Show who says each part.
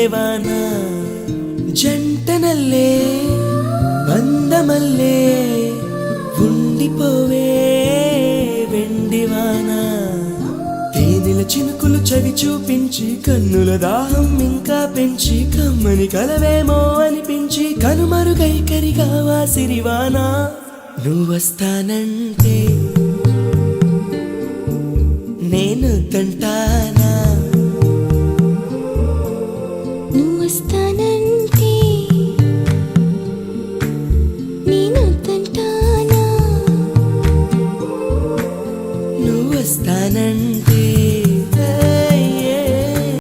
Speaker 1: మల్లెవాన జంటనల్లే బంధమల్లే ఉండిపోవే వెండివాన తేనెల చినుకులు చవి చూపించి కన్నుల దాహం ఇంకా పెంచి కమ్మని కలవేమో అనిపించి కనుమరుగైకరిగావా సిరివాన నువ్వొస్తానంటే నేను తంటాను